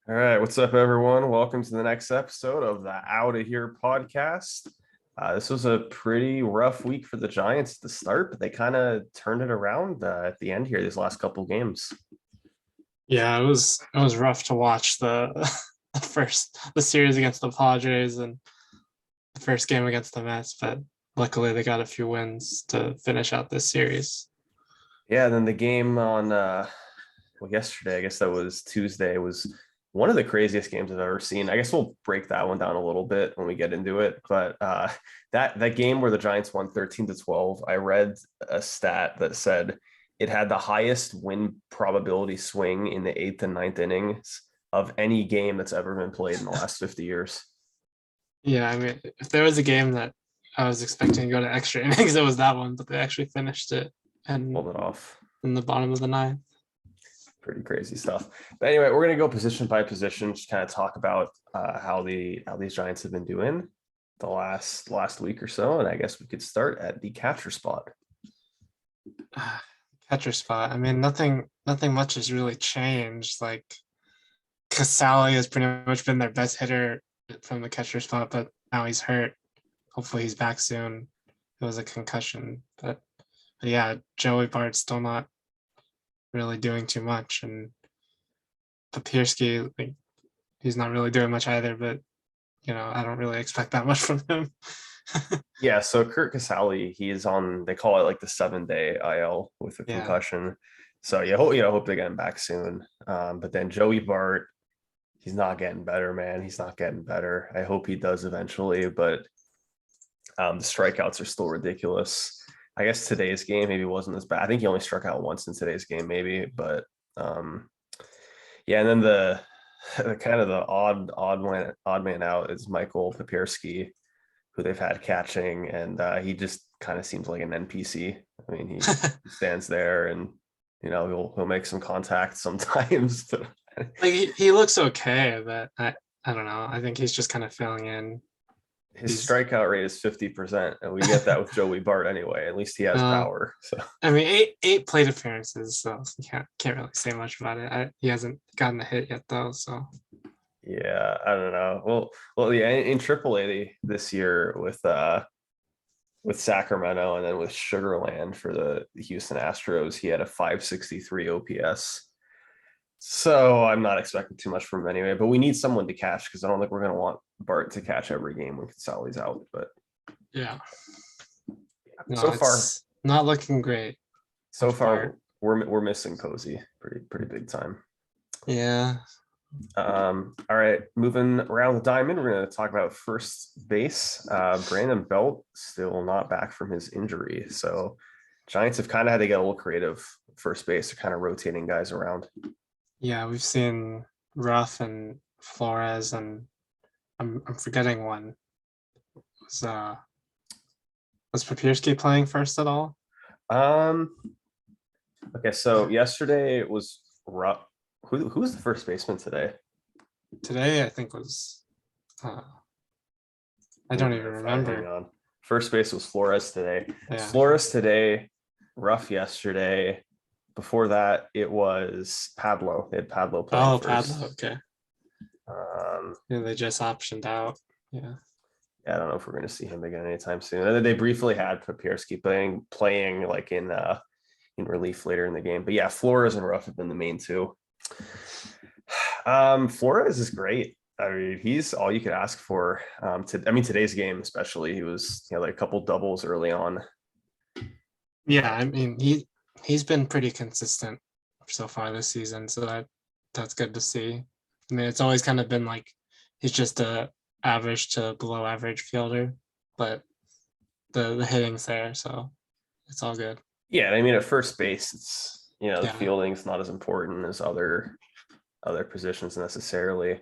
All right, what's up, everyone? Welcome to the next episode of the Out of Here podcast. This was a pretty rough week for the Giants at the start, but they kind of turned it around at the end here, these last couple games. Yeah, it was rough to watch the the series against the Padres and the first game against the Mets, but luckily they got a few wins to finish out this series. Yeah, and then the game on yesterday, I guess that was Tuesday, was one of the craziest games I've ever seen. I guess we'll break that one down a little bit when we get into it. But that game where the Giants won 13-12, I read a stat that said it had the highest win probability swing in the eighth and ninth innings of any game that's ever been played in the last 50 years. Yeah, I mean, if there was a game that I was expecting to go to extra innings, it was that one, but they actually finished it and Pulled it off. in the bottom of the ninth. Pretty crazy stuff. But anyway, we're gonna go position by position, just kind of talk about how these Giants have been doing the last week or so, and I guess we could start at the catcher spot. Catcher spot. I mean, nothing much has really changed. Like Casali has pretty much been their best hitter from the catcher spot, but now he's hurt. Hopefully he's back soon. It was a concussion, but yeah, Joey Bart's still not really doing too much, and Papierski, like, he's not really doing much either. But I don't really expect that much from him. Yeah, so Kurt Casali, he is on. They call it like the 7-day IL with a Yeah. concussion. So hope they get him back soon. But then Joey Bart, he's not getting better, man. He's not getting better. I hope he does eventually, but the strikeouts are still ridiculous. I guess today's game maybe wasn't as bad. I think he only struck out once in today's game, maybe. But yeah, and then the kind of the odd man out is Michael Papierski, who they've had catching, and he just kind of seems like an NPC. I mean, he stands there and he'll make some contact sometimes. But Like he looks okay, but I don't know. I think he's just kind of filling in. his strikeout rate is 50%, and we get that with Joey Bart anyway. At least he has power. So I mean, eight plate appearances, so you can't really say much about it. He hasn't gotten a hit yet though, so. yeah, I don't know. Well, yeah, in AAA this year with Sacramento and then with Sugarland for the Houston Astros, he had a 563 OPS. So I'm not expecting too much from him anyway, but we need someone to catch because I don't think we're going to want Bart to catch every game when Casali's out. But yeah, no, so far not looking great. So far we're missing Posey pretty big time. Yeah. All right, moving around the diamond, we're going to talk about first base. Brandon Belt still not back from his injury, so Giants have kind of had to get a little creative first base. They're kind of rotating guys around. Yeah, we've seen Ruff and Flores, and I'm forgetting one. Was Papierski playing first at all? Okay, so yesterday it was Ruff. Who was the first baseman today? Today, I think was. I don't even remember. First base was Flores today. Yeah. Flores today, Ruff yesterday. Before that, it was Pablo. They had Pablo playing first. Pablo, okay. Yeah, they just optioned out. Yeah. I don't know if we're going to see him again anytime soon. And then they briefly had Papierski playing like in relief later in the game. But yeah, Flores and Ruff have been the main two. Flores is great. I mean, he's all you could ask for. Today's game especially, he was like a couple doubles early on. Yeah, I mean he's been pretty consistent so far this season, so that's good to see. I mean, it's always kind of been like he's just a average to below average fielder, but the hitting's there, so it's all good. Yeah, I mean, at first base, it's the fielding's not as important as other positions necessarily.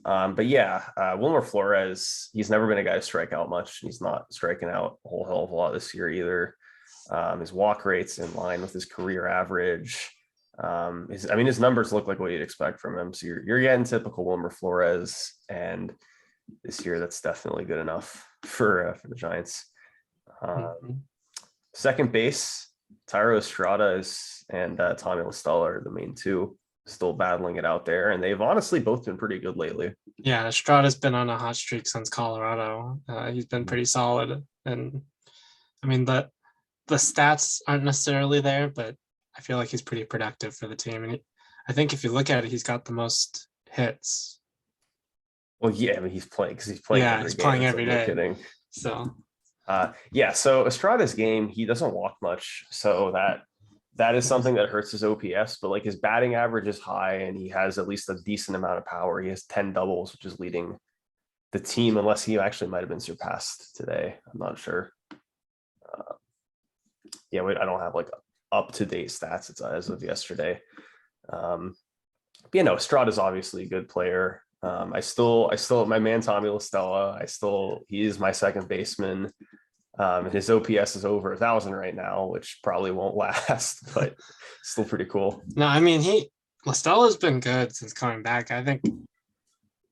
But yeah, Wilmer Flores, he's never been a guy to strike out much. He's not striking out a whole hell of a lot this year either. His walk rate's in line with his career average. His numbers look like what you'd expect from him. So you're getting typical Wilmer Flores, and this year that's definitely good enough for the Giants. Second base, Tyro Estrada and Tommy La Stella are the main two. still battling it out there, and they've honestly both been pretty good lately. Yeah, Estrada's been on a hot streak since Colorado. He's been pretty solid, and I mean the stats aren't necessarily there, but I feel like he's pretty productive for the team. And I think if you look at it, he's got the most hits. Well, yeah, I mean he's playing because he's playing Yeah, every he's game. playing It's every like no day. kidding. So Yeah. So Estrada's game, he doesn't walk much, so that is something that hurts his OPS. But like his batting average is high, and he has at least a decent amount of power. He has 10 doubles, which is leading the team, unless he actually might have been surpassed today. I'm not sure. Yeah, wait, I don't have like up to date stats. It's as of yesterday. But you know, Estrada's obviously a good player. I still, my man Tommy LaStella. He is my second baseman. His OPS is over 1,000 right now, which probably won't last, but still pretty cool. no, I mean Lastella's been good since coming back. I think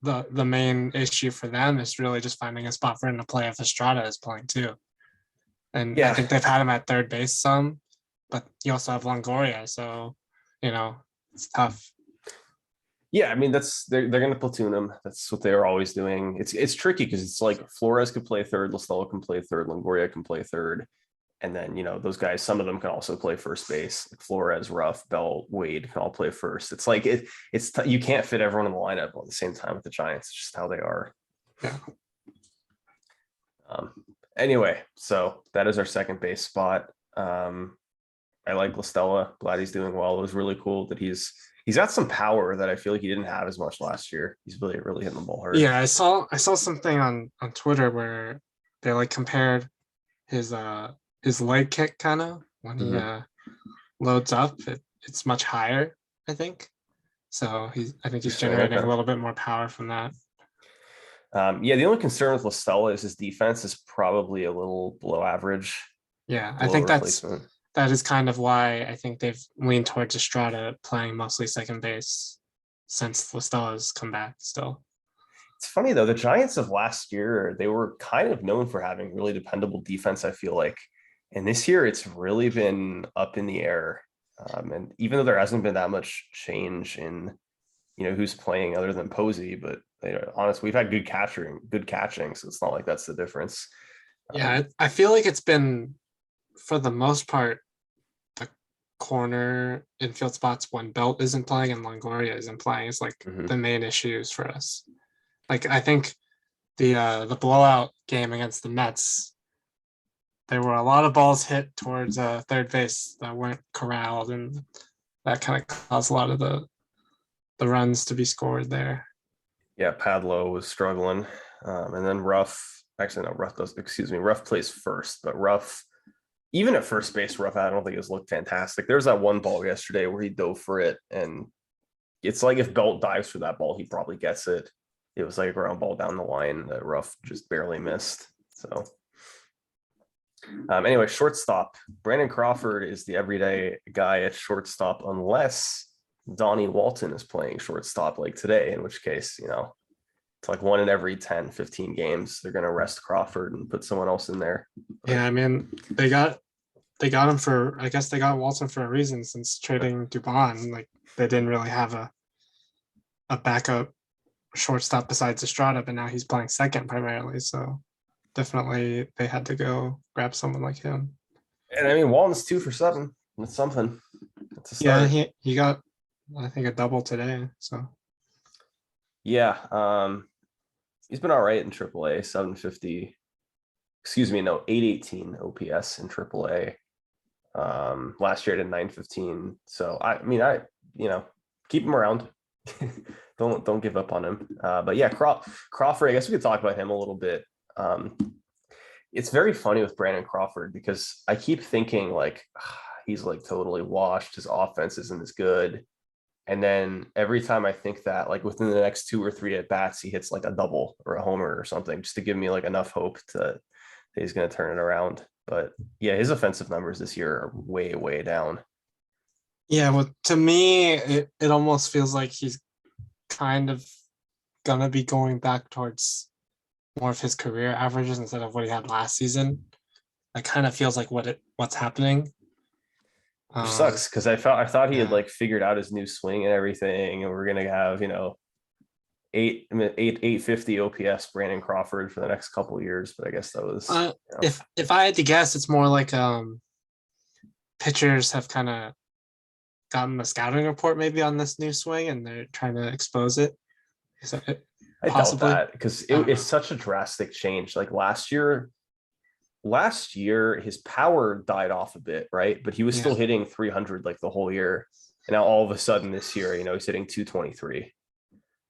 the main issue for them is really just finding a spot for him to play if Estrada is playing too. And I Yeah, think they've had him at third base some, but you also have Longoria, so it's tough. yeah. I mean, they're going to platoon him. That's what they are always doing. It's tricky because it's like Flores could play third, LaStella can play third, Longoria can play third, and then those guys. Some of them can also play first base. Like Flores, Ruff, Bell, Wade can all play first. It's like you can't fit everyone in the lineup at the same time with the Giants. It's just how they are. Yeah. Anyway, so that is our second base spot. I like LaStella. Glad he's doing well. It was really cool that he's got some power that I feel like he didn't have as much last year. He's really hitting the ball hard. Yeah, I saw something on Twitter where they like compared his leg kick kind of when he loads up. It's much higher, I think. So I think he's generating a little bit more power from that. Yeah, the only concern with LaStella is his defense is probably a little below average. Yeah, I think that is kind of why I think they've leaned towards Estrada playing mostly second base since LaStella's come back still. It's funny though, the Giants of last year, they were kind of known for having really dependable defense, I feel like. And this year it's really been up in the air. And even though there hasn't been that much change in, who's playing other than Posey, but honestly, we've had good catching. So it's not like that's the difference. Yeah, I feel like it's been, for the most part, the corner infield spots when Belt isn't playing and Longoria isn't playing is like the main issues for us. Like I think the blowout game against the Mets, there were a lot of balls hit towards third base that weren't corralled, and that kind of caused a lot of the runs to be scored there. Yeah, Padlo was struggling, and then Ruff. Actually, no, Ruff does. Excuse me, Ruff plays first, but Ruff, even at first base, Ruff, I don't think has looked fantastic. There's that one ball yesterday where he dove for it, and it's like if Belt dives for that ball, he probably gets it. It was like a ground ball down the line that Ruff just barely missed. So, anyway, shortstop. Brandon Crawford is the everyday guy at shortstop, unless Donnie Walton is playing shortstop like today, in which case, it's like 1 in every 10, 15 games. They're going to rest Crawford and put someone else in there. Yeah, I mean, they got him for, I guess they got Walton for a reason, since trading Dubon. Like they didn't really have a backup shortstop besides Estrada, but now he's playing second primarily. So definitely they had to go grab someone like him. And I mean, Walton's 2 for 7. That's something. That's a start. start. Yeah, he got, I think, a double today. So yeah, he's been all right in AAA. 750. Excuse me, no, 818 OPS in AAA. Last year I did 915. So I mean, keep him around. don't give up on him. But yeah, Crawford, I guess we could talk about him a little bit. It's very funny with Brandon Crawford because I keep thinking like he's like totally washed. His offense isn't as good. And then every time I think that, like within the next 2 or 3 at bats, he hits like a double or a homer or something, just to give me like enough hope that he's going to turn it around. But yeah, his offensive numbers this year are way, way down. Yeah, well, to me, it almost feels like he's kind of gonna be going back towards more of his career averages instead of what he had last season. It kind of feels like what's happening. which Um, sucks because I thought he had yeah. like figured out his new swing and everything, and we're gonna have eight fifty OPS Brandon Crawford for the next couple of years. But I guess that was if I had to guess, it's more like pitchers have kind of gotten a scouting report maybe on this new swing and they're trying to expose it. Is that it? I doubt Possibly? that because I don't it's know. such a drastic change. Like last year his power died off a bit, right? But he was Yeah. still hitting 300 like the whole year. And now all of a sudden this year, he's hitting 223.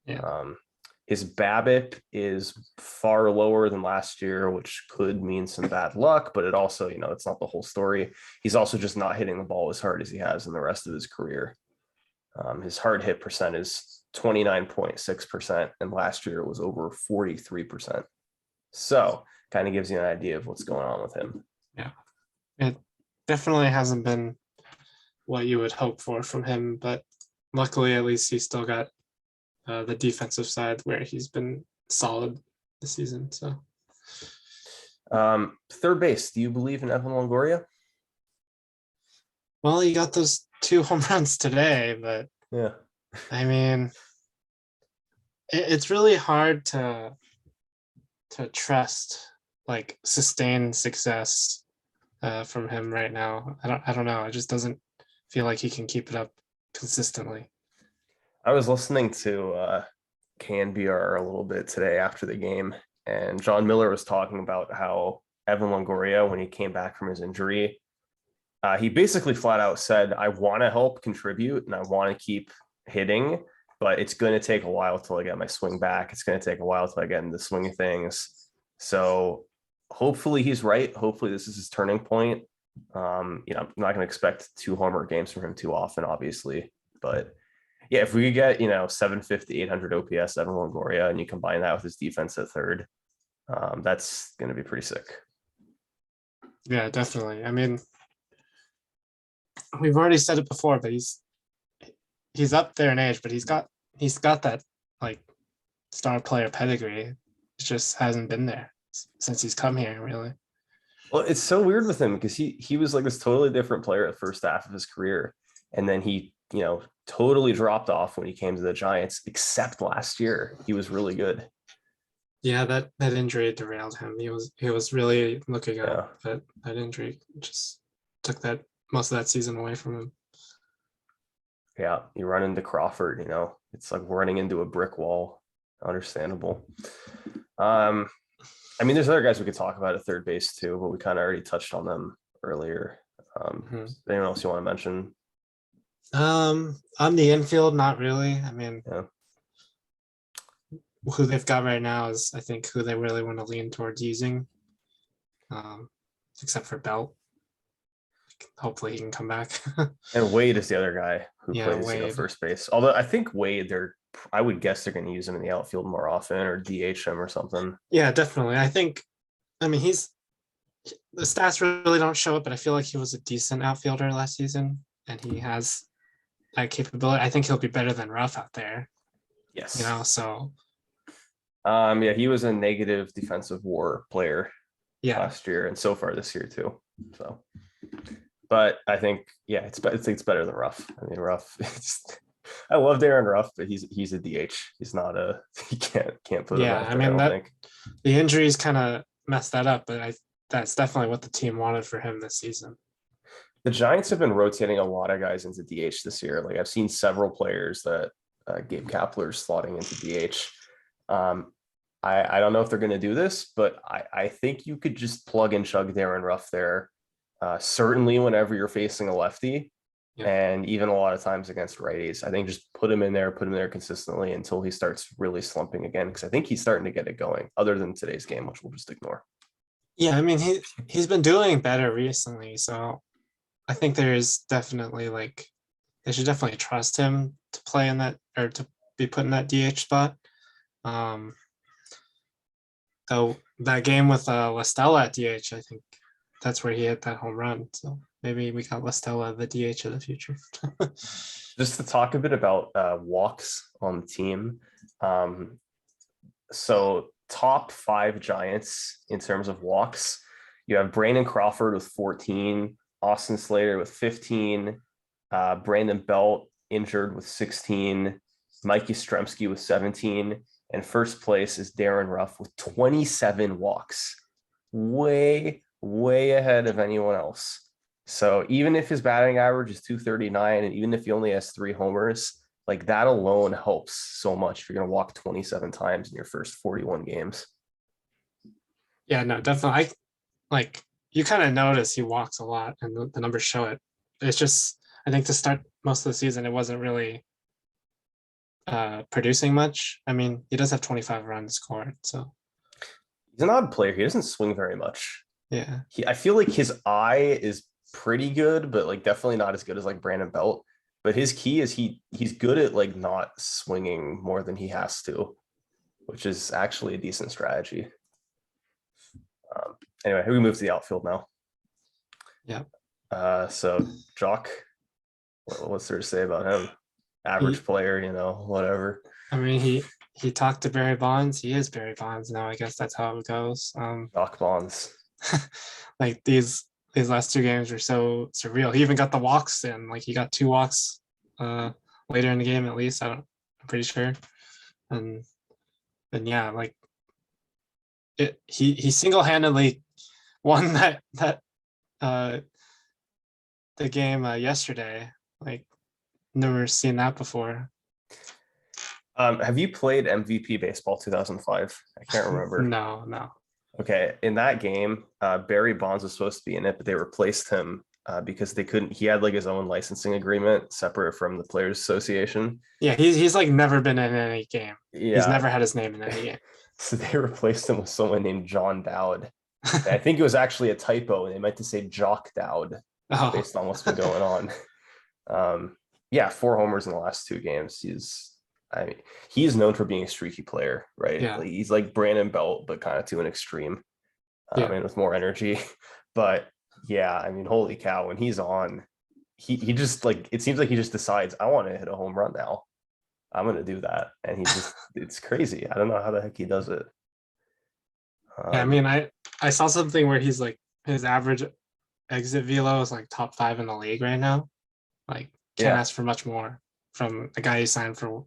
Yeah. Um, his BABIP is far lower than last year, which could mean some bad luck, but it also, it's not the whole story. He's also just not hitting the ball as hard as he has in the rest of his career. His hard hit percent is 29.6%, and last year it was over 43%. So kind of gives you an idea of what's going on with him. Yeah. It definitely hasn't been what you would hope for from him, but luckily at least he's still got the defensive side where he's been solid this season. So Third base, do you believe in Evan Longoria? well, he got those 2 home runs today, but Yeah. I mean, it's really hard to trust like sustained success from him right now. I don't know. It just doesn't feel like he can keep it up consistently. I was listening to CanBR a little bit today after the game, and John Miller was talking about how Evan Longoria, when he came back from his injury, he basically flat out said, I want to help contribute and I want to keep hitting, but it's going to take a while till I get my swing back. It's going to take a while till I get into the swing of things. So hopefully he's right. Hopefully this is his turning point. I'm not going to expect 2 homer games from him too often, obviously, but yeah, if we could get, 750, 800 OPS, Evan Longoria, and you combine that with his defense at third, that's going to be pretty sick. Yeah, definitely. I mean, we've already said it before, but he's up there in age, but he's got that like star player pedigree. It just hasn't been there since he's come here, really. Well, it's so weird with him because he was like this totally different player at the first half of his career. And then he, totally dropped off when he came to the Giants, except last year. He was really good. Yeah, that injury derailed him. He was really looking Yeah. up, but that injury just took that most of that season away from him. Yeah. You run into Crawford, it's like running into a brick wall. Understandable. There's other guys we could talk about at third base too, but we kind of already touched on them earlier. Anyone else you want to mention? On the infield, not really. I mean, Yeah. who they've got right now is, I think, who they really want to lean towards using. Except for Belt. Hopefully he can come back. And Wade is the other guy who Yeah, plays, Wade. first base. Although I think Wade, I would guess they're going to use him in the outfield more often or DH him or something. Yeah, definitely. I mean, the stats really don't show it, but I feel like he was a decent outfielder last season, and he has that capability. I think he'll be better than Ruff out there. Yes. So. Yeah, he was a negative defensive WAR player last year and so far this year too. So, but I think it's better than Ruff. I mean, Ruff. I love Darren Ruff, but he's a DH. He's not he can't put him out there. I don't think the injuries kind of messed that up, but that's definitely what the team wanted for him this season. The Giants have been rotating a lot of guys into DH this year. Like I've seen several players that Gabe Kapler's slotting into DH. I don't know if they're going to do this, but I think you could just plug and chug Darren Ruff there. Certainly whenever you're facing a lefty, and even a lot of times against righties. I think just put him in there consistently until he starts really slumping again, because I think he's starting to get it going, other than today's game, which we'll just ignore. Yeah, I mean, he's been doing better recently, so I think there is definitely they should definitely trust him to play in that, or to be put in that DH spot. Though that game with La Stella at DH, I think that's where he hit that home run. So maybe we got La Stella the DH of the future. Just to talk a bit about walks on the team. So top 5 Giants in terms of walks. You have Brandon Crawford with 14, Austin Slater with 15, Brandon Belt injured with 16, Mikey Stremski with 17, and first place is Darren Ruff with 27 walks, way ahead of anyone else. So even if his batting average is 239, and even if he only has 3 homers, like that alone helps so much if you're going to walk 27 times in your first 41 games. Yeah, no, definitely. Like you kind of notice he walks a lot, and the numbers show it. It's just I think to start most of the season, it wasn't really producing much. I mean, he does have 25 runs scored, so He's an odd player. He doesn't swing very much. yeah, I feel like his eye is pretty good, but like definitely not as good as like Brandon Belt. But his key is he's good at like not swinging more than he has to, which is actually a decent strategy. Anyway, we move to the outfield now. yeah. So Jock, what's there to say about him? Average He, player, whatever. I mean, he talked to Barry Bonds. He is Barry Bonds now. I guess that's how it goes. Jock Bonds. Like these last 2 games were so surreal. He even got the walks in. Like he got 2 walks later in the game at least. I'm pretty sure. And yeah, like he single-handedly won that uh the game yesterday. Like never seen that before. Have you played MVP Baseball 2005? I can't remember. No. Okay, in that game, Barry Bonds was supposed to be in it, but they replaced him because they couldn't. He had like his own licensing agreement separate from the Players Association. Yeah, he's like never been in any game. He's Yeah, never had his name in any game. so they replaced him with someone named John Dowd. And I think it was actually a typo, and they meant to say Jock Dowd Oh, based on what's been going on. Yeah, 4 homers in the last 2 games. He's known for being a streaky player, right? yeah, Like, he's like Brandon Belt, but kind of to an extreme, yeah. and with more energy. But yeah, I mean, holy cow, when he's on, he just like it seems like he just decides I want to hit a home run now. I'm gonna do that, and it's crazy. I don't know how the heck he does it. Yeah, I mean, I saw something where he's like his average exit velo is like top 5 in the league right now. Like can't Yeah, ask for much more from a guy he signed for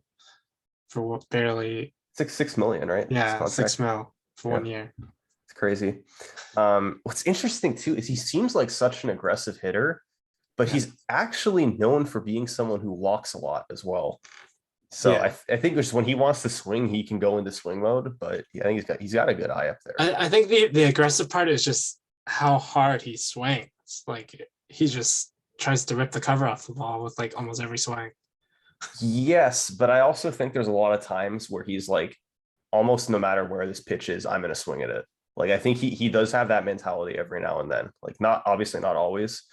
barely 6 million, right? His 6 contract. mil for Yeah, 1 year. it's crazy. What's interesting too is he seems like such an aggressive hitter, but Yeah, he's actually known for being someone who walks a lot as well. So yeah. I think just when he wants to swing, he can go into swing mode. But I think he's got a good eye up there. I think the aggressive part is just how hard he swings. Like he just tries to rip the cover off the ball with like almost every swing. Yes, but I also think there's a lot of times where he's like, almost no matter where this pitch is, I'm going to swing at it. Like I think he does have that mentality every now and then. Like not obviously not always,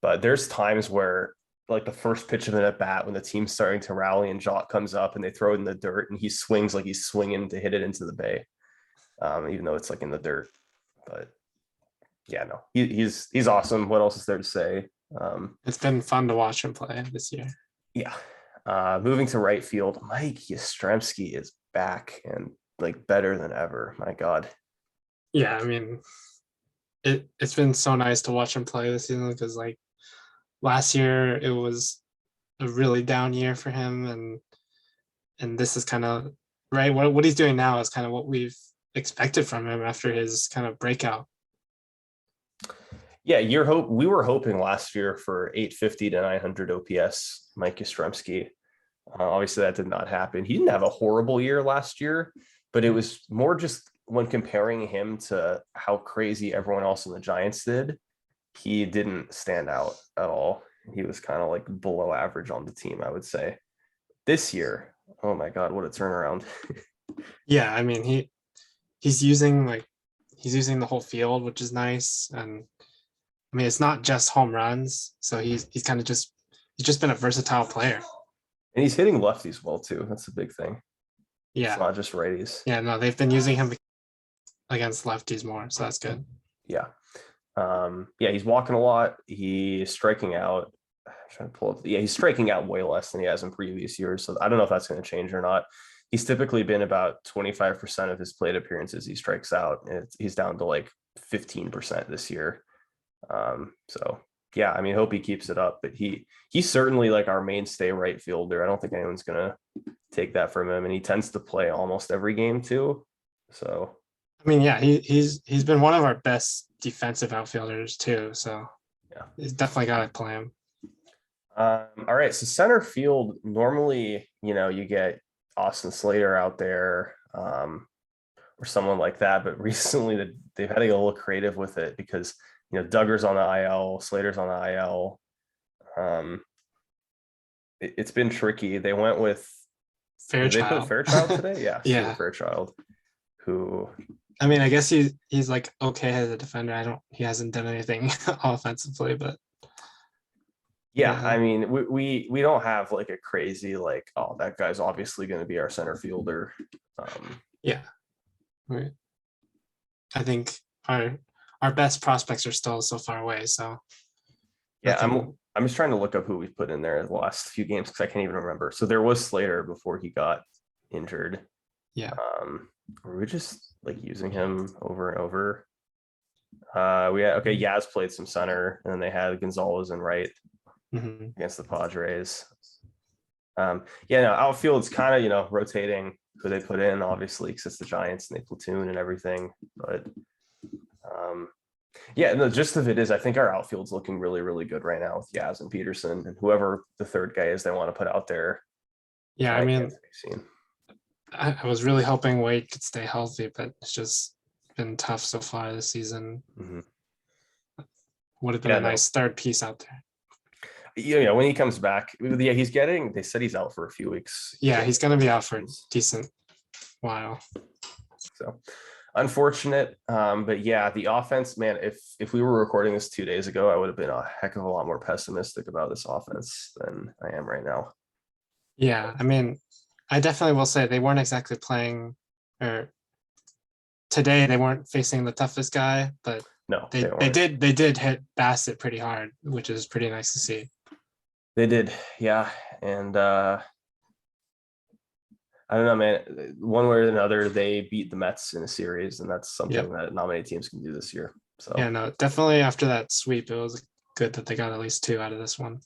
but there's times where like the first pitch of an at bat when the team's starting to rally and Jock comes up and they throw it in the dirt and he swings like he's swinging to hit it into the bay, even though it's like in the dirt. But yeah, no, he's awesome. What else is there to say? It's been fun to watch him play this year. Yeah. Moving to right field, Mike Yastrzemski is back and like better than ever. My God. Yeah, I mean, it's been so nice to watch him play this season because like last year it was a really down year for him, and this is kind of right. What he's doing now is kind of what we've expected from him after his kind of breakout. Yeah, we were hoping last year for 850 to 900 OPS, Mike Yastrzemski. Obviously, that did not happen. He didn't have a horrible year last year, but it was more just when comparing him to how crazy everyone else in the Giants did, he didn't stand out at all. He was kind of like below average on the team, I would say. This year, oh my God, what a turnaround. Yeah, I mean he's using the whole field, which is nice, and I mean it's not just home runs, so he's kind of just he's just been a versatile player. And he's hitting lefties well, too. That's a big thing. It's Yeah, not just righties. yeah, no, they've been using him against lefties more, so that's good. Yeah. Yeah, he's walking a lot. He's striking out. I'm trying to pull up. Yeah, he's striking out way less than he has in previous years. So I don't know if that's going to change or not. He's typically been about 25% of his plate appearances he strikes out. And he's down to like 15% this year. So yeah, I mean, hope he keeps it up. But he's certainly like our mainstay right fielder. I don't think anyone's gonna take that from him, and he tends to play almost every game too. So I mean, yeah, he's been one of our best defensive outfielders too. So yeah. he's definitely got to play him. All right, so center field normally, you get Austin Slater out there, or someone like that, but recently they've had to get a little creative with it because Duggar's on the IL, Slater's on the IL. It's been tricky. They went with did they put Fairchild. Fairchild today? Yeah, Steven Yeah. Fairchild, who I mean, I guess he's like okay as a defender. He hasn't done anything offensively, but yeah, yeah, I mean, we don't have like a crazy like, oh, that guy's obviously going to be our center fielder. yeah. Right. I think our best prospects are still so far away. So Yeah, nothing. I'm just trying to look up who we've put in there in the last few games because I can't even remember. So there was Slater before he got injured. Yeah. Were we just like using him over and over? We had Yaz played some center, and then they had Gonzalez and right Mm-hmm. against the Padres. Yeah, no, outfield's kind of rotating who they put in, obviously, because it's the Giants and they platoon and everything. But yeah, the gist of it is I think our outfield's looking really, really good right now with Yaz and Peterson and whoever the third guy is they want to put out there. Yeah. I Yet mean, to be seen. I was really hoping Wade could stay healthy, but it's just been tough so far this season. Mm-hmm. Would have been Yeah, a no. nice third piece out there. Yeah, when he comes back, yeah, they said he's out for a few weeks. Yeah, he's going to be out for a decent while. So unfortunate. But yeah, the offense, man, if we were recording this 2 days ago, I would have been a heck of a lot more pessimistic about this offense than I am right now. Yeah, I mean, I definitely will say they weren't exactly playing, or today they weren't facing the toughest guy, but No, they they weren't. they did hit Bassett pretty hard, which is pretty nice to see. They did, yeah. And I don't know, man. One way or another, they beat the Mets in a series, and that's something Yep. that not many teams can do this year. So Yeah, no, definitely after that sweep, it was good that they got at least two out of this one.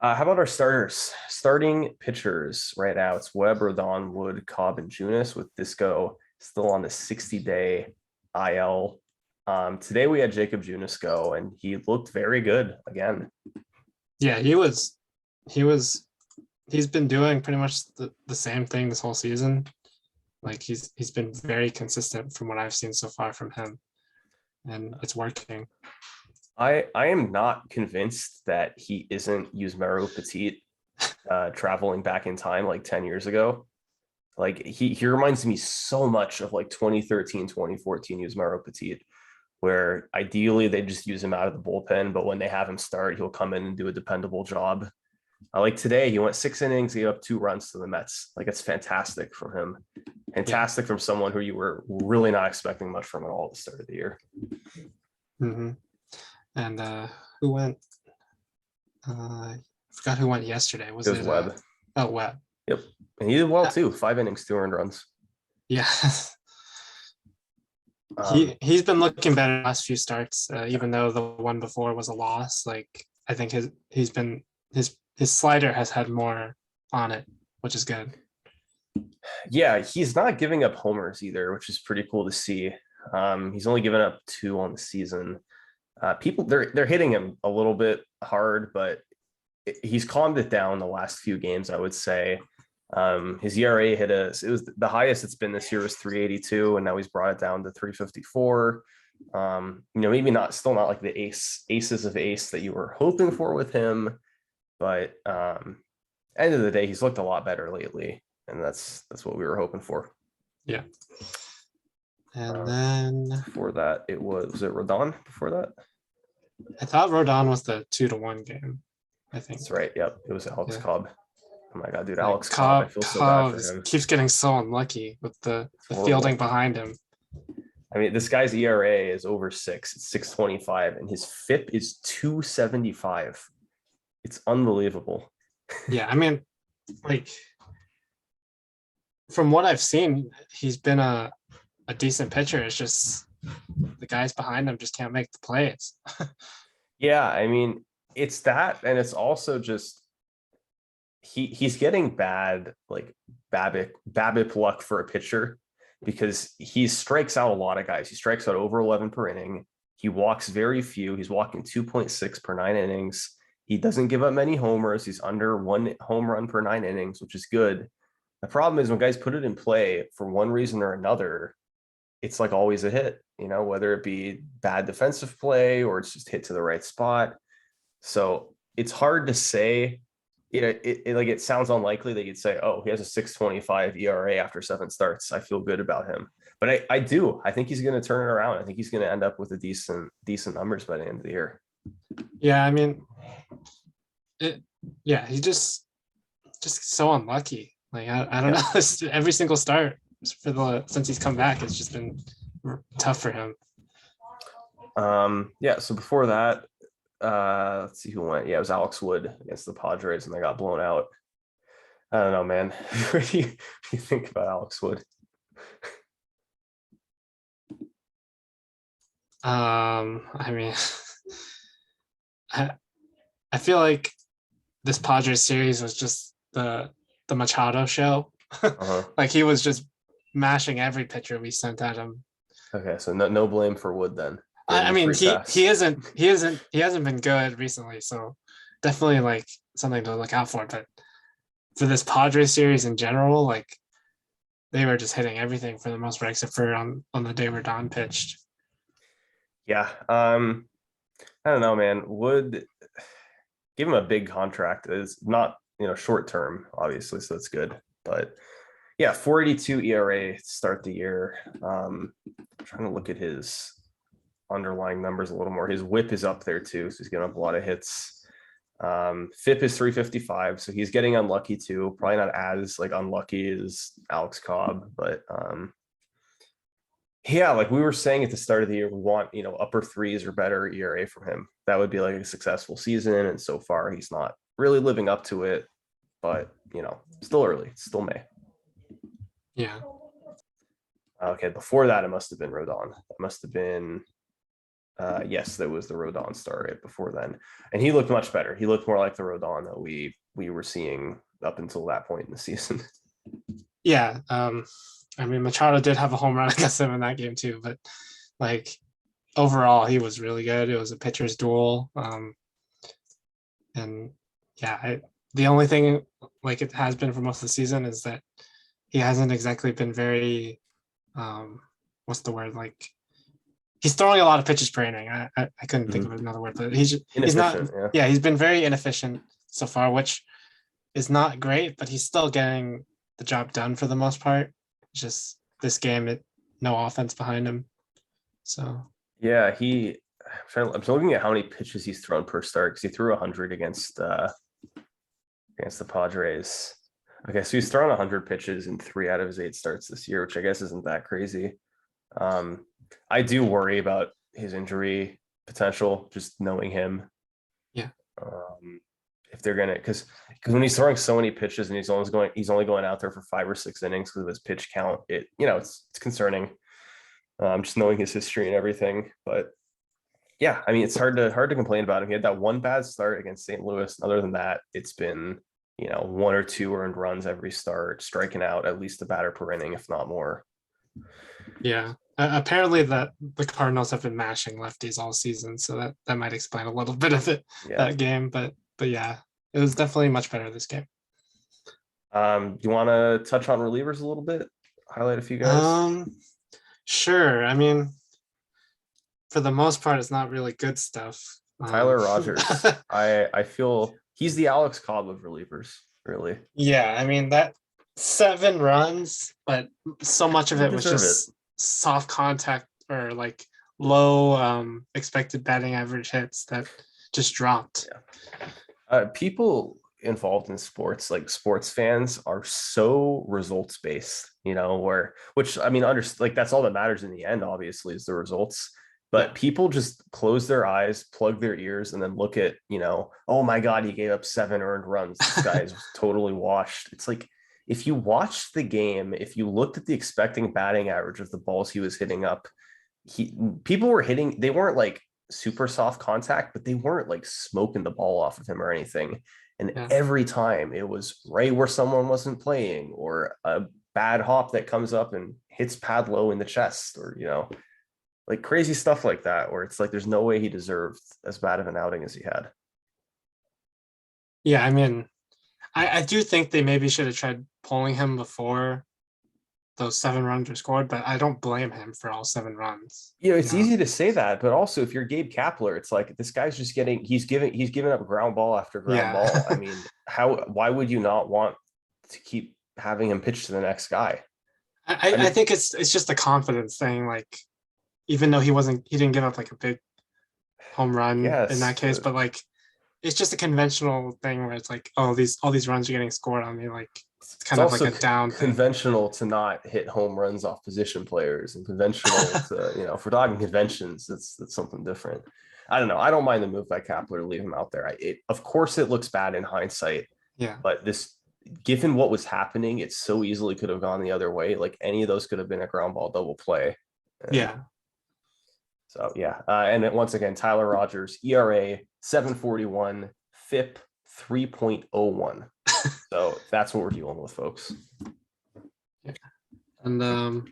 how about our starters? Starting pitchers right now, it's Webb, Rodon, Wood, Cobb, and Junis with Disco still on the 60-day IL. Today we had Jacob Junis go, and he looked very good again. Yeah, he's been doing pretty much the same thing this whole season. Like he's been very consistent from what I've seen so far from him, and it's working. I am not convinced that he isn't Yusmeiro Petit traveling back in time like 10 years ago. Like he reminds me so much of like 2013, 2014 Yusmeiro Petit, where ideally they just use him out of the bullpen, but when they have him start, he'll come in and do a dependable job. Like today, he went 6 innings, he gave up 2 runs to the Mets. Like it's fantastic from him. Fantastic from someone who you were really not expecting much from at all at the start of the year. Mm-hmm. And who went? I forgot who went yesterday. Was It was it Webb. Webb? Yep, and he did well too. 5 innings, 2 earned runs. Yeah. He's been looking better last few starts, even though the one before was a loss. Like I think his slider has had more on it, which is good. Yeah, he's not giving up homers either, which is pretty cool to see. He's only given up 2 on the season. People they're hitting him a little bit hard, but he's calmed it down the last few games, I would say. His ERA it was the highest it's been this year was 382, and now he's brought it down to 354. Maybe still not like the aces of ace that you were hoping for with him, but end of the day, he's looked a lot better lately, and that's what we were hoping for. Yeah. And then before that, was it Rodon before that? I thought Rodon was the 2-1 game. I think that's right. Yep, it was Alex Cobb. Oh my god, dude, Alex Cobb. I feel so bad for him. Keeps getting so unlucky with the fielding behind him. I mean, this guy's ERA is over 6. It's 6.25, and his FIP is 2.75. It's unbelievable. Yeah, I mean, like from what I've seen, he's been a decent pitcher. It's just the guys behind him just can't make the plays. Yeah, I mean, it's that, and it's also just he's getting bad like BABIP luck for a pitcher because he strikes out a lot of guys. He strikes out over 11 per inning. He walks very few. He's walking 2.6 per 9 innings. He doesn't give up many homers. He's under 1 home run per 9 innings, which is good. The problem is when guys put it in play for one reason or another, it's like always a hit, whether it be bad defensive play or it's just hit to the right spot. So it's hard to say. It sounds unlikely that you'd say, oh, he has a 6.25 ERA after 7 starts. I feel good about him. But I do. I think he's going to turn it around. I think he's going to end up with a decent numbers by the end of the year. Yeah, I mean, it, yeah, he just so unlucky. Like I don't Yeah. know. Every single start since he's come back, it's just been tough for him. Yeah. So before that, let's see who went. Yeah, it was Alex Wood against the Padres, and they got blown out. I don't know, man. What do you think about Alex Wood? I mean, I I feel like this Padres series was just the Machado show. Uh-huh. Like he was just mashing every pitcher we sent at him. Okay, so no blame for Wood then. Gave him I a mean, free pass. he hasn't been good recently, so definitely like something to look out for. But for this Padres series in general, like they were just hitting everything for the most part, except for on the day where Don pitched. Yeah. I don't know, man. Would give him a big contract. It's not, short term, obviously, so that's good. But yeah, 4.82 ERA to start the year. Trying to look at his underlying numbers a little more. His whip is up there too, so he's getting up a lot of hits. FIP is 355, so he's getting unlucky too. Probably not as like unlucky as Alex Cobb, but yeah, like we were saying at the start of the year, we want, upper threes or better ERA from him. That would be like a successful season. And so far, he's not really living up to it. But, still early, it's still May. Yeah. Okay, before that, it must have been Rodon. It must have been, yes, that was the Rodon start right before then. And he looked much better. He looked more like the Rodon that we were seeing up until that point in the season. Yeah. I mean, Machado did have a home run against him in that game too, but like overall, he was really good. It was a pitcher's duel. And yeah, the only thing like it has been for most of the season is that he hasn't exactly been very, what's the word? Like he's throwing a lot of pitches per inning. I couldn't think of another word, but he's not. Inefficient, yeah. Yeah, he's been very inefficient so far, which is not great, but he's still getting the job done for the most part. Just this game, no offense behind him. So Yeah, I'm looking at how many pitches he's thrown per start because he threw 100 against the Padres. Okay, so he's thrown 100 pitches in 3 out of his 8 starts this year, which I guess isn't that crazy. I do worry about his injury potential, just knowing him. yeah, If they're gonna, because when he's throwing so many pitches and he's only going out there for 5 or 6 innings because of his pitch count, it's concerning. Just knowing his history and everything, but yeah, I mean, it's hard to complain about him. He had that one bad start against St. Louis. Other than that, it's been, 1 or 2 earned runs every start, striking out at least a batter per inning, if not more. yeah. Apparently, that the Cardinals have been mashing lefties all season, so that might explain a little bit of it Yeah. that game. But yeah, it was definitely much better this game. Do you want to touch on relievers a little bit? Highlight a few guys. Sure. I mean, for the most part, it's not really good stuff. Tyler Rogers. I feel he's the Alex Cobb of relievers, really. Yeah, I mean that 7 runs, but so much of He it was deserve just soft contact or like low expected batting average hits that just dropped. People involved in sports, like sports fans, are so results based, which I mean, like that's all that matters in the end, obviously, is the results. But Yeah. people just close their eyes, plug their ears, and then look at, oh my God, he gave up 7 earned runs. This guy is totally washed. It's like if you watched the game, if you looked at the expecting batting average of the balls he was hitting up, people were hitting, they weren't like super soft contact, but they weren't like smoking the ball off of him or anything. And Yeah. every time it was right where someone wasn't playing, or a bad hop that comes up and hits Padlo in the chest, or like crazy stuff like that, where it's like there's no way he deserved as bad of an outing as he had. Yeah, I mean, I do think they maybe should have tried pulling him before those 7 runs were scored, but I don't blame him for all 7 runs. It's easy to say that, but also if you're Gabe Kapler, it's like this guy's just he's giving up ground ball after ground Yeah. ball. I mean, why would you not want to keep having him pitch to the next guy? I, I I mean, think it's just a confidence thing. Like, even though he didn't give up like a big home run in yes, that case, but like it's just a conventional thing where it's like, oh, all these runs are getting scored on me. Like, it's it's kind of like also a down thing. conventional to not hit home runs off position players, and conventional to if we're talking conventions, that's something different. I don't know. I don't mind the move by Kapler to leave him out there. Of course it looks bad in hindsight, Yeah. but given what was happening, it so easily could have gone the other way. Like any of those could have been a ground ball double play. And Yeah. so yeah, and then once again, Tyler Rogers, ERA 7.41, FIP 3.01. So that's what we're dealing with, folks. Yeah. And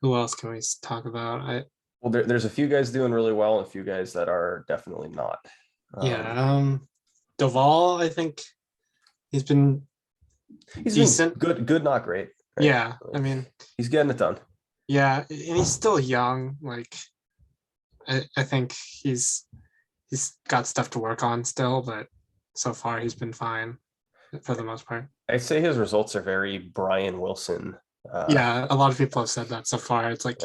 who else can we talk about? Well, there's a few guys doing really well and a few guys that are definitely not. Duvall, I think he's been He's decent. been good, not great. Right? Yeah, I mean, he's getting it done. Yeah, and he's still young. Like, I think he's got stuff to work on still, but so far he's been fine for the most part. I'd say his results are very Brian Wilson. Yeah, a lot of people have said that so far. It's like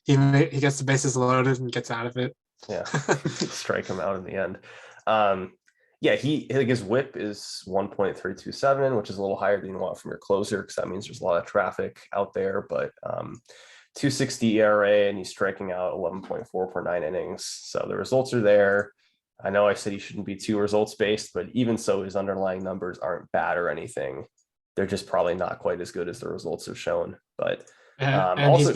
he gets the bases loaded and gets out of it. Yeah, strike him out in the end. Yeah, his whip is 1.327, which is a little higher than you want from your closer, because that means there's a lot of traffic out there. But 2.60 ERA, and he's striking out 11.4 per 9 innings. So the results are there. I know I said he shouldn't be too results based, but even so, his underlying numbers aren't bad or anything. They're just probably not quite as good as the results have shown. But and also,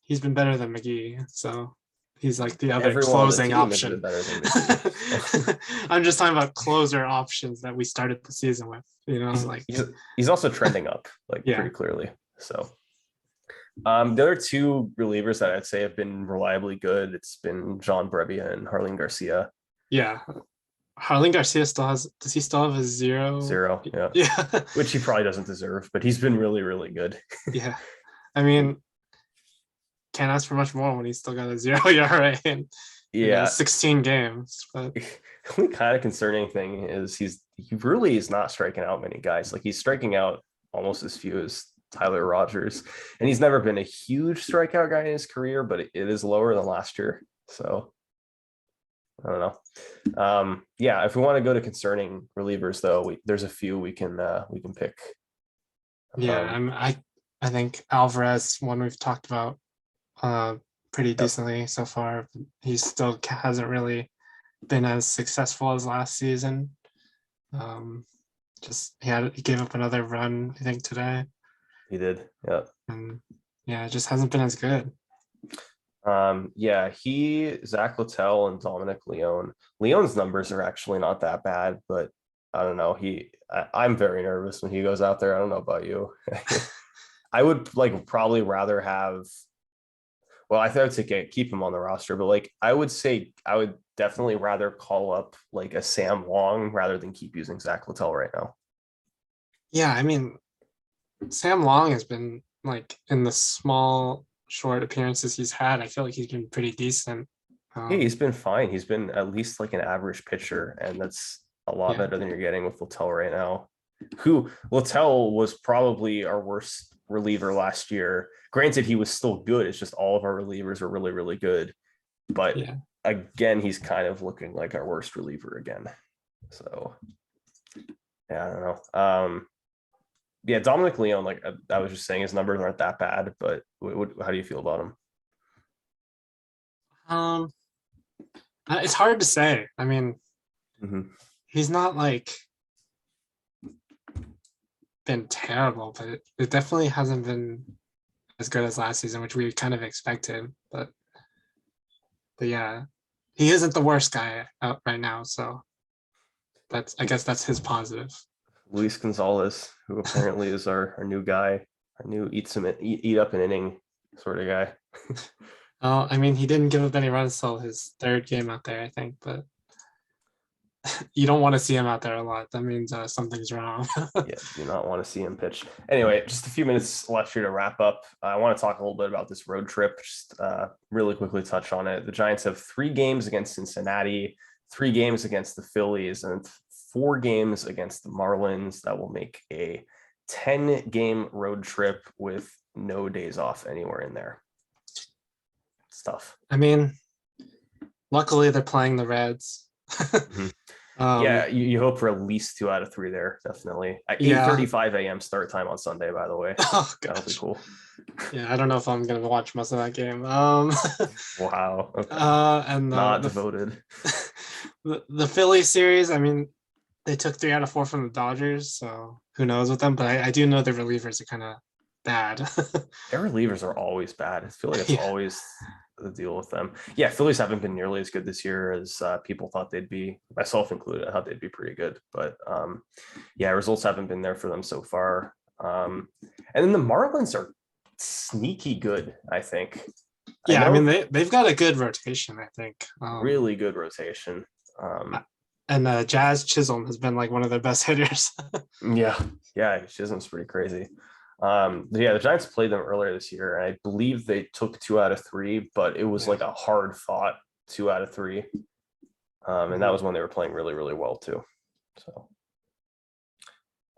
he's been better than McGee. So he's like the other everyone on the closing team has option. been better than McGee. I'm just talking about closer options that we started the season with. He's also trending up, pretty clearly. So the other two relievers that I'd say have been reliably good, it's been John Brebbia and Harleen Garcia. Yeah. Harleen Garcia does he still have a 0? 0, yeah. Yeah. Which he probably doesn't deserve, but he's been really, really good. Yeah. I mean, can't ask for much more when he's still got a 0 ERA in 16 games. But the kind of concerning thing is he really is not striking out many guys. Like, he's striking out almost as few as Tyler Rogers, and he's never been a huge strikeout guy in his career, but it is lower than last year. So I don't know. Yeah, if we want to go to concerning relievers, though, there's a few we can pick. Yeah, I think Alvarez, one we've talked about pretty decently so far. He still hasn't really been as successful as last season. He gave up another run, I think, today. He did, yeah. And it just hasn't been as good. Zach Littell and Dominic Leone. Leone's numbers are actually not that bad, but I don't know. I'm very nervous when he goes out there. I don't know about you. I would probably rather have. Well, I thought to keep him on the roster, but I would say I would definitely rather call up a Sam Long rather than keep using Zach Littell right now. Yeah, I mean, Sam Long has been in the small, short appearances he's had. I feel like he's been pretty decent. Hey, he's been fine. He's been at least an average pitcher, and that's a lot better than you're getting with Littell right now. Littell was probably our worst reliever last year. Granted, he was still good. It's just all of our relievers are really, really good. But again, he's kind of looking like our worst reliever again. So yeah, I don't know. Dominic Leone, I was just saying, his numbers aren't that bad, but how do you feel about him? It's hard to say. I mean, he's not been terrible, but it definitely hasn't been as good as last season, which we kind of expected. But But yeah, he isn't the worst guy out right now. So I guess that's his positive. Luis Gonzalez, who apparently is our new guy, our new eat up an inning sort of guy. I mean, he didn't give up any runs till his third game out there, I think, but you don't want to see him out there a lot. That means something's wrong. Yeah, do not want to see him pitch. Anyway, just a few minutes left here to wrap up. I want to talk a little bit about this road trip. Just really quickly touch on it. The Giants have 3 games against Cincinnati, 3 games against the Phillies, and 4 games against the Marlins. That will make a 10-game road trip with no days off anywhere in there. It's tough. I mean, luckily they're playing the Reds. Mhm. Yeah, you hope for at least 2 out of 3 there, definitely. At Yeah. 8:35 a.m. start time on Sunday, by the way. Oh, That'll be gosh. cool. Yeah, I don't know if I'm gonna watch most of that game. Wow. Okay. And Not devoted. the Philly series, I mean, they took 3 out of 4 from the Dodgers, so who knows with them? But I do know the relievers are kind of bad. Their relievers are always bad. I feel like it's Yeah. always the deal with them. Yeah, Phillies haven't been nearly as good this year as people thought they'd be, myself included. I thought they'd be pretty good, but yeah, results haven't been there for them so far. And then the Marlins are sneaky good, I think. Yeah, I mean know they've got a good rotation, I think. really good rotation. And Jazz Chisholm has been like one of their best hitters. Yeah, Chisholm's pretty crazy. Yeah, the Giants played them earlier this year, and I believe they took 2 out of 3, but it was like a hard fought 2 out of 3. And that was when they were playing really, really well too. So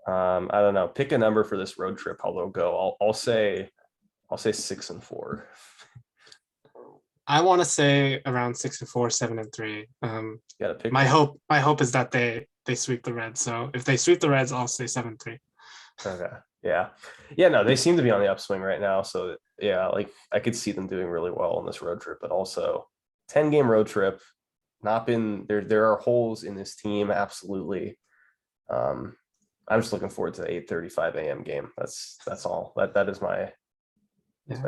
I don't know. Pick a number for this road trip. How they'll go. I'll say 6-4. I want to say around 6-4, 7-3. Gotta pick my one. hope is that they sweep the Reds. So if they sweep the Reds, I'll say 7-3. Okay. Yeah. No, they seem to be on the upswing right now. So yeah, like I could see them doing really well on this road trip, but also 10-game road trip. Not been there. There are holes in this team. Absolutely. I'm just looking forward to the 8:35 a.m. game. That's all. That is my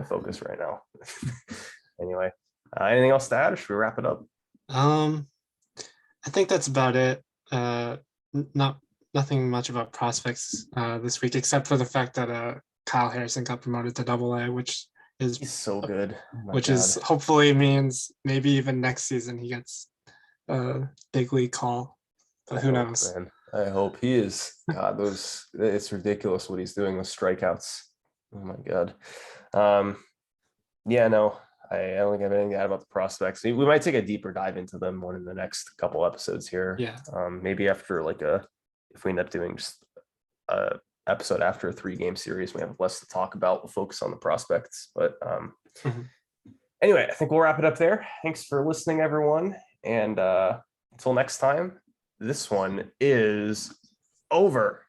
focus right now. Anyway, anything else to add? Or should we wrap it up? I think that's about it. Nothing much about prospects this week, except for the fact that Kyle Harrison got promoted to AA, which is He's so good. Oh which is hopefully means maybe even next season he gets a big league call. But who knows? Man. I hope he is. God, it's ridiculous what he's doing with strikeouts. Oh my God. Yeah, no, I don't think I have anything to add about the prospects. We might take a deeper dive into them one in the next couple episodes here. Yeah. Maybe after if we end up doing just a episode after a 3-game series, we have less to talk about. We'll focus on the prospects. But anyway, I think we'll wrap it up there. Thanks for listening, everyone. And until next time, this one is over.